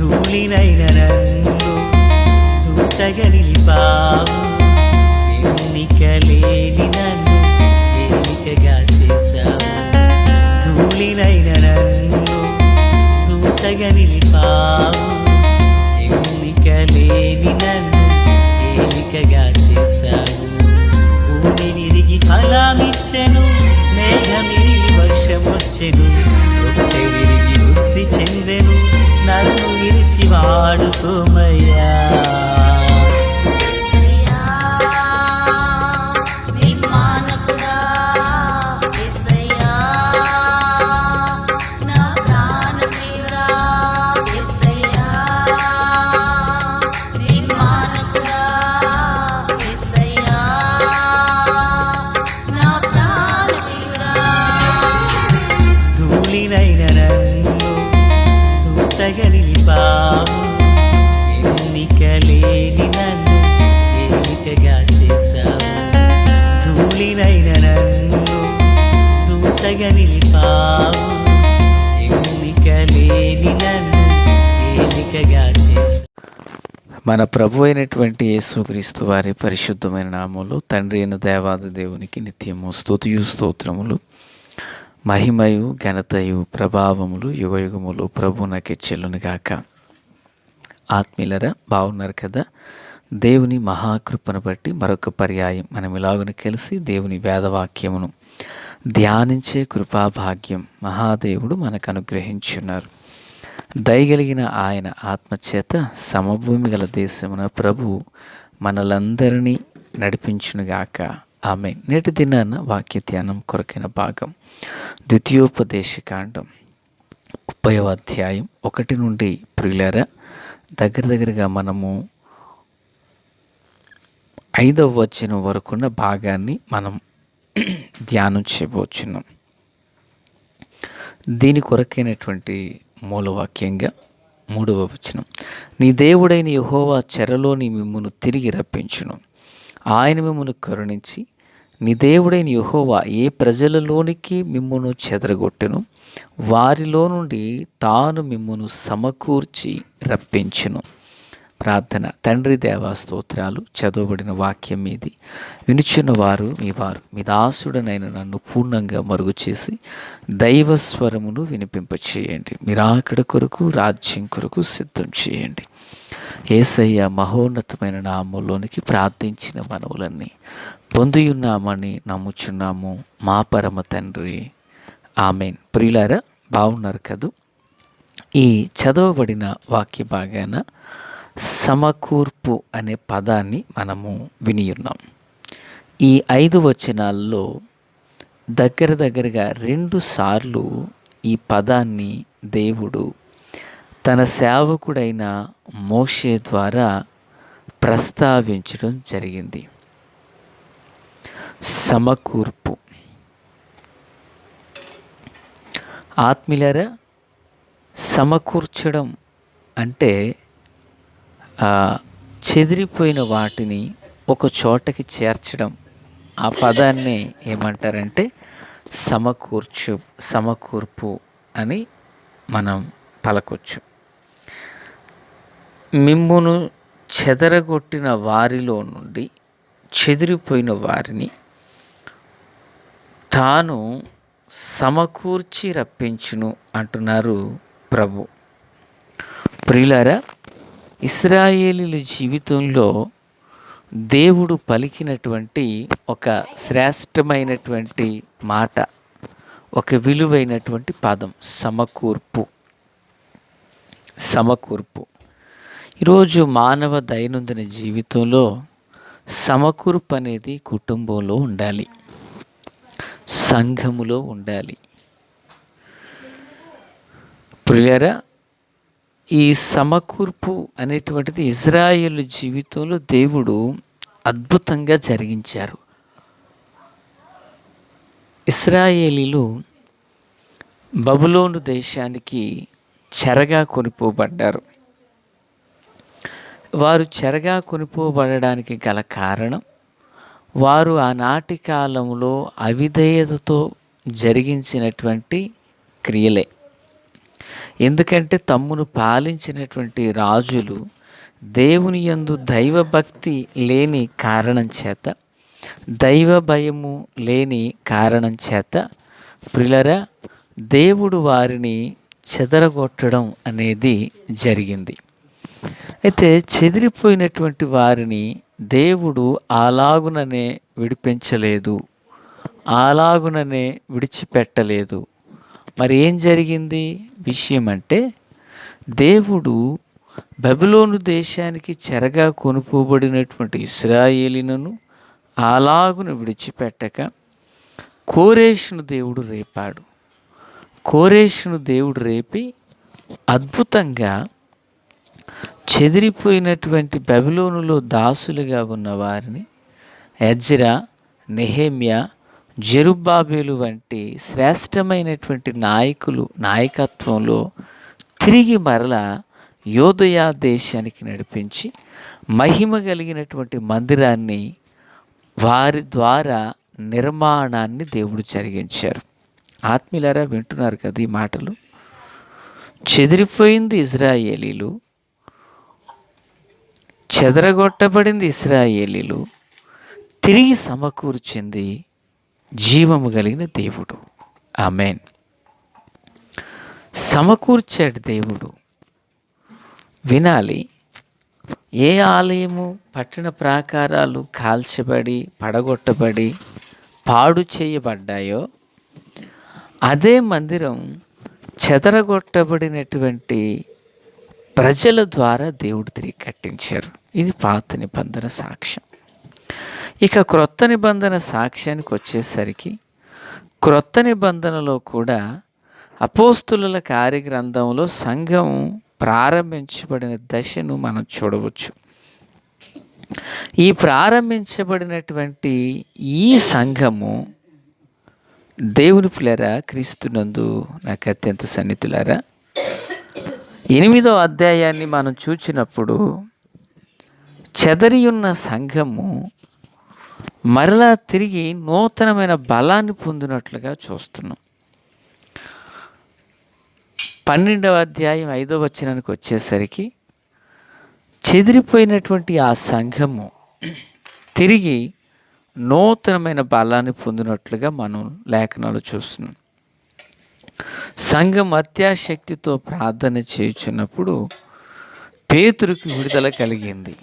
ధూళినైన నన్ను దూతగా నిలిపావు, ఎన్నికలేని నన్ను ఏలికగా చేశావు. ధూళినైన నన్ను దూతగా నిలిపావు, ఎన్నికలేని నన్ను ఏలికగా చేశావు. భూమి విరిగి ఫలమిచ్చెను, మేఘమిరిగి వర్షమొచ్చెను, రొట్టె విరిగి వృద్ధి చెందెను, నన్ను విరిచి వాడుకోమయ్యా. ధూళినైన నన్ను దూతగా నిలిపావు, ఎన్నికలేని నన్ను ఏలికగా చేశావు. ధూళినైన నన్ను దూతగా నిలిపావు, ఎన్నికలేని నన్ను ఏలికగా చేశావు. మన ప్రభు అయినటువంటి యేసుక్రీస్తు వారి పరిశుద్ధమైన నామములో తండ్రి అయిన దేవాది దేవునికి నిత్యము స్తుతియు స్తోత్రములు, మహిమయు ఘనతయు ప్రభావములు యుగయుగములు ప్రభువునకే చెల్లునుగాక. ఆత్మీయులరా, బాగున్నారు కదా? దేవుని మహాకృపను బట్టి మరొక పర్యాయం మనం ఇలాగున కలిసి దేవుని వేదవాక్యమును ధ్యానించే కృపాభాగ్యం మహాదేవుడు మనకు అనుగ్రహించున్నారు. దయగలిగిన ఆయన ఆత్మచేత సమభూమి గల దేశమున ప్రభు మనలందరినీ నడిపించునుగాక. ఆమె. నేటి దినాన వాక్య ధ్యానం కొరకైన భాగం ద్వితీయోపదేశకాండం 30వ అధ్యాయం 1 నుండి ప్రియులారా దగ్గరగా మనము 5వ వచనం వరకున్న భాగాన్ని మనం ధ్యానం చేయబోచున్నాం. దీని కొరకైనటువంటి మూలవాక్యంగా 3వ వచనం, నీ దేవుడైన యెహోవా చెరలోని మిమ్మును తిరిగి రప్పించును, ఆయన మిమ్మును కరుణించి నీ దేవుడైన యెహోవా ఏ ప్రజలలోనికి మిమ్మును చెదరగొట్టెను వారిలో నుండి తాను మిమ్మును సమకూర్చి రప్పించును. ప్రార్థన. తండ్రి దేవా స్తోత్రాలు. చదవబడిన వాక్యం మీది వినుచున్న వారు మీ దాసుడనైన నన్ను పూర్ణంగా మరుగు చేసి దైవస్వరమును వినిపింపచేయండి. మీరాకడ కొరకు రాజ్యం కొరకు సిద్ధం చేయండి. యేసయ్య మహోన్నతమైన నామములోనికి ప్రార్థించిన మనవులన్నీ పొందియున్నామని నమ్ముచున్నాము మా పరమ తండ్రి. ఆమెన్. ప్రియులారా, బాగున్నారు కదూ? ఈ చదవబడిన వాక్య భాగాన సమకూర్పు అనే పదాన్ని మనము వినియున్నాం. ఈ 5 వచనాల్లో దగ్గరగా 2 సార్లు ఈ పదాన్ని దేవుడు తన సేవకుడైన మోషే ద్వారా ప్రస్తావించడం జరిగింది. సమకూర్పు. ఆత్మీయులారా, సమకూర్చడం అంటే చెదిరిపోయిన వాటిని ఒక చోటకి చేర్చడం. ఆ పదాన్ని ఏమంటారంటే సమకూర్పు అని మనం పలకొచ్చు. మిమ్మును చెదరగొట్టిన వారిలో నుండి చెదిరిపోయిన వారిని తాను సమకూర్చి రప్పించును అంటున్నారు ప్రభు. ప్రియులారా, ఇశ్రాయేలీల జీవితంలో దేవుడు పలికినటువంటి ఒక శ్రేష్టమైనటువంటి మాట, ఒక విలువైనటువంటి పదం సమకూర్పు. ఈరోజు మానవ దైనందిన జీవితంలో సమకూర్పు అనేది కుటుంబంలో ఉండాలి, సంఘములో ఉండాలి. ప్రియులారా, ఈ సమకూర్పు అనేటువంటిది ఇశ్రాయేలు జీవితంలో దేవుడు అద్భుతంగా జరిగించారు. ఇశ్రాయేలీలు బబులోను దేశానికి చెరగా కొనిపోబడ్డారు. వారు చెరగా కొనిపోబడడానికి గల కారణం వారు ఆనాటి కాలంలో అవిధేయతతో జరిగించినటువంటి క్రియలే. ఎందుకంటే తమ్మును పాలించినటువంటి రాజులు దేవుని యందు దైవభక్తి లేని కారణం చేత, దైవ భయము లేని కారణం చేత ప్రియులారా దేవుడు వారిని చెదరగొట్టడం అనేది జరిగింది. అయితే చెదిరిపోయినటువంటి వారిని దేవుడు అలాగుననే విడిపించలేదు, అలాగుననే విడిచిపెట్టలేదు. మరి ఏం జరిగింది విషయం అంటే, దేవుడు బబులోను దేశానికి చెరగా కొనుపోబడినటువంటి ఇశ్రాయేలీయులను అలాగున విడిచిపెట్టక కోరేషును దేవుడు రేపాడు. కోరేషును దేవుడు రేపి అద్భుతంగా చెదిరిపోయినటువంటి బబులోనులో దాసులుగా ఉన్న వారిని ఎజ్రా, నెహెమ్యా, జెరుబ్బాబేలు వంటి శ్రేష్టమైనటువంటి నాయకత్వంలో తిరిగి మరలా యోదయా దేశానికి నడిపించి మహిమ కలిగినటువంటి మందిరాన్ని వారి ద్వారా నిర్మాణాన్ని దేవుడు జరిగించారు. ఆత్మీయులారా, వింటున్నారు కదా ఈ మాటలు. చెదిరిపోయింది ఇశ్రాయేలీలు, చెదరగొట్టబడింది ఇశ్రాయేలీలు, తిరిగి సమకూర్చింది జీవము కలిగిన దేవుడు. ఆమేన్. సమకూర్చాడు దేవుడు. వినాలి, ఏ ఆలయము పట్టణ ప్రాకారాలు కాల్చబడి పడగొట్టబడి పాడు చేయబడ్డాయో అదే మందిరం చెదరగొట్టబడినటువంటి ప్రజల ద్వారా దేవుడు తిరిగి కట్టించారు. ఇది పాత నిబంధన సాక్ష్యం. ఇక క్రొత్త నిబంధన సాక్ష్యానికి వచ్చేసరికి, క్రొత్త నిబంధనలో కూడా అపోస్తులుల కార్యగ్రంథంలో సంఘం ప్రారంభించబడిన దశను మనం చూడవచ్చు. ఈ ప్రారంభించబడినటువంటి ఈ సంఘము దేవుని పిల్లరా, క్రీస్తునందు నాకు అత్యంత సన్నిహితులారా, 8వ అధ్యాయాన్ని మనం చూచినప్పుడు చెదరి ఉన్న సంఘము మరలా తిరిగి నూతనమైన బలాన్ని పొందినట్లుగా చూస్తున్నాం. 12వ అధ్యాయం 5వ వచనానికి వచ్చేసరికి చెదిరిపోయినటువంటి ఆ సంఘము తిరిగి నూతనమైన బలాన్ని పొందినట్లుగా మనం లేఖనాలు చూస్తున్నాం. సంఘం అత్యాశక్తితో ప్రార్థన చేయుచున్నప్పుడు పేతురుకు విడుదల కలిగింది.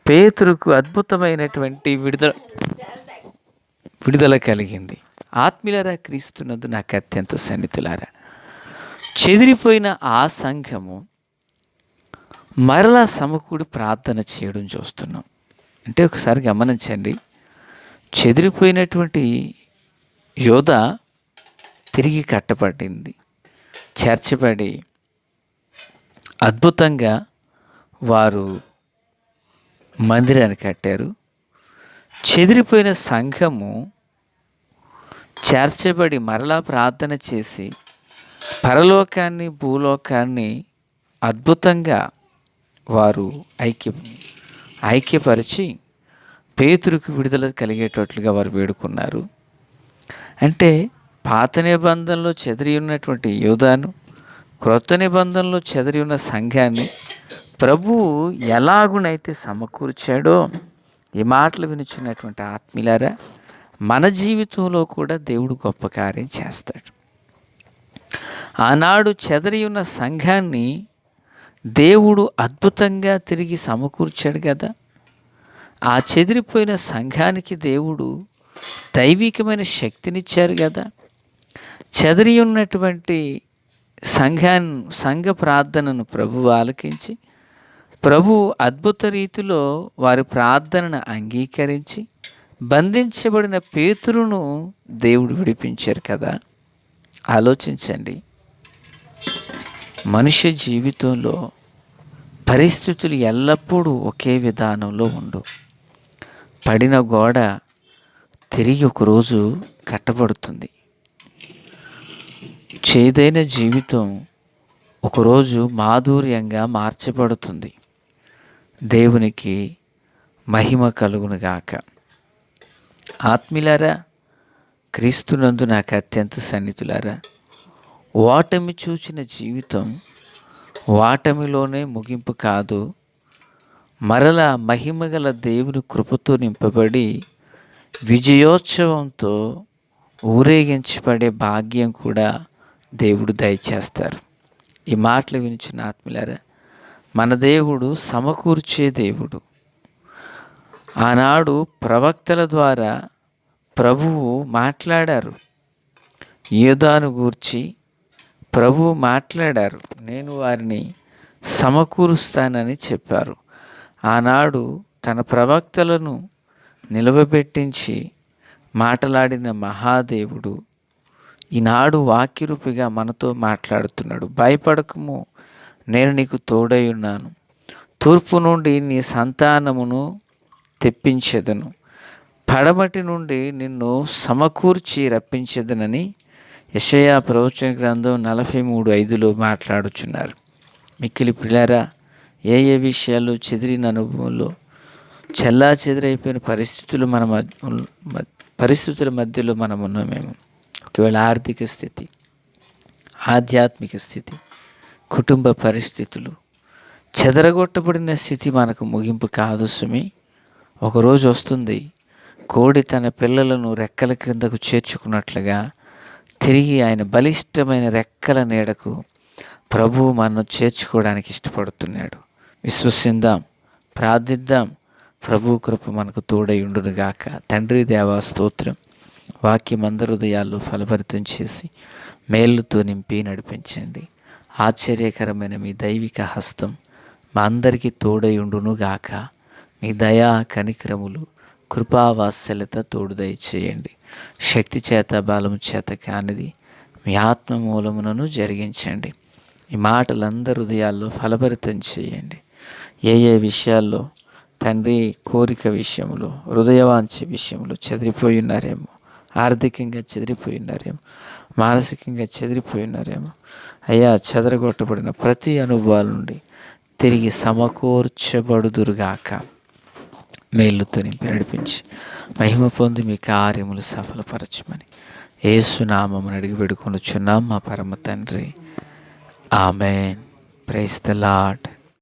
పేతురుకు అద్భుతమైనటువంటి విడుదల కలిగింది. ఆత్మీయులారా, క్రీస్తునందు నాకు అత్యంత సన్నిహితులారా, చెదిరిపోయిన ఆ సంఘము మరలా సమకూడి ప్రార్థన చేయడం చూస్తున్నాం. అంటే ఒకసారి గమనించండి, చెదిరిపోయినటువంటి యోధ తిరిగి కట్టబడింది, చేర్చబడి అద్భుతంగా వారు మందిరాన్ని కట్టారు. చెదిరిపోయిన సంఘము చేర్చబడి మరలా ప్రార్థన చేసి పరలోకాన్ని భూలోకాన్ని అద్భుతంగా వారు ఐక్యపరిచి పేతురుకు విడుదల కలిగేటట్లుగా వారు వేడుకున్నారు. అంటే పాత నిబంధనలో చెదిరి ఉన్నటువంటి యోధాను, క్రొత్త నిబంధనలో చెదిరి ఉన్న సంఘాన్ని ప్రభువు ఎలాగునైతే సమకూర్చాడో, ఈ మాటలు వినుచున్నటువంటి ఆత్మీయులారా, మన జీవితంలో కూడా దేవుడు గొప్ప కార్యం చేస్తాడు. ఆనాడు చెదరి ఉన్న సంఘాన్ని దేవుడు అద్భుతంగా తిరిగి సమకూర్చాడు కదా. ఆ చెదిరిపోయిన సంఘానికి దేవుడు దైవికమైన శక్తినిచ్చారు కదా. చెదిరి ఉన్నటువంటి సంఘ ప్రార్థనను ప్రభువు ఆలకించి, ప్రభు అద్భుత రీతిలో వారి ప్రార్థనను అంగీకరించి బంధించబడిన పేతురును దేవుడు విడిపించారు కదా. ఆలోచించండి, మనుష్య జీవితంలో పరిస్థితులు ఎల్లప్పుడూ ఒకే విధానంలో ఉండు. పడిన గోడ తిరిగి ఒకరోజు కట్టబడుతుంది. చేదైన జీవితం ఒకరోజు మాధుర్యంగా మార్చబడుతుంది. దేవునికి మహిమ కలుగునుగాక. ఆత్మీయులారా, క్రీస్తునందు నాకు అత్యంత సన్నిహితులారా, ఓటమి చూచిన జీవితం వాటమిలోనే ముగింపు కాదు, మరలా మహిమగల దేవుని కృపతో నింపబడి విజయోత్సవంతో ఊరేగించబడే భాగ్యం కూడా దేవుడు దయచేస్తారు. ఈ మాటలు వినిచిన ఆత్మీయులారా, మన దేవుడు సమకూర్చే దేవుడు. ఆనాడు ప్రవక్తల ద్వారా ప్రభువు మాట్లాడారు. యూదాను గూర్చి ప్రభువు మాట్లాడారు. నేను వారిని సమకూరుస్తానని చెప్పారు. ఆనాడు తన ప్రవక్తలను నిలవబెట్టించి మాట్లాడిన మహాదేవుడు ఈనాడు వాక్యరూపిగా మనతో మాట్లాడుతున్నాడు. భయపడకము, నేను నీకు తోడై ఉన్నాను. తూర్పు నుండి నీ సంతానమును తెప్పించెదను, పడమటి నుండి నిన్ను సమకూర్చి రప్పించెదనని యెషయా ప్రవచన గ్రంథం 43:5 మాట్లాడుచున్నారు. మిక్కిలి ప్రియులారా, ఏ విషయాలు చెదిరిన అనుభవంలో చెల్లా చెదిరైపోయిన పరిస్థితుల మధ్యలో మనం ఉన్నామేమో. ఒకవేళ ఆర్థిక స్థితి, ఆధ్యాత్మిక స్థితి, కుటుంబ పరిస్థితులు, చెదరగొట్టబడిన స్థితి మనకు ముగింపు కాదు సుమి. ఒకరోజు వస్తుంది, కోడి తన పిల్లలను రెక్కల క్రిందకు చేర్చుకున్నట్లుగా తిరిగి ఆయన బలిష్టమైన రెక్కల నీడకు ప్రభువు మనను చేర్చుకోవడానికి ఇష్టపడుతున్నాడు. విశ్వసిద్దాం, ప్రార్థిద్దాం. ప్రభు కృప మనకు తోడై ఉండునుగాక. తండ్రి దేవా స్తోత్రం. వాక్యం అందరి హృదయాల్లో ఫలభరితం చేసి మేలుతో నింపి నడిపించండి. ఆశ్చర్యకరమైన మీ దైవిక హస్తం మా అందరికీ తోడై ఉండునుగాక. మీ దయా కనికరములు, కృపావాత్సల్యత తోడు దయచేయండి. శక్తి చేత బలము చేత కానిది మీ ఆత్మ మూలమునను జరిగించండి. ఈ మాటలందరి హృదయాల్లో ఫలభరితం చేయండి. ఏ విషయాల్లో తండ్రి కోరిక విషయంలో, హృదయవాంఛ విషయంలో చెదిరిపోయి ఉన్నారేమో, ఆర్థికంగా చెదిరిపోయి ఉన్నారేమో, మానసికంగా చెదిరిపోయి ఉన్నారేమో, అయ్యా చెదరగొట్టబడిన ప్రతి అనుభవాల నుండి తిరిగి సమకూర్చబడుదురుగాక. మేలుతో నింపి నడిపించి మహిమ పొంది మీ కార్యములు సఫలపరచమని యేసు నామమున అడిగి వేడుకొనుచున్నాం మా పరమ తండ్రి. ఆమేన్. Praise the lord.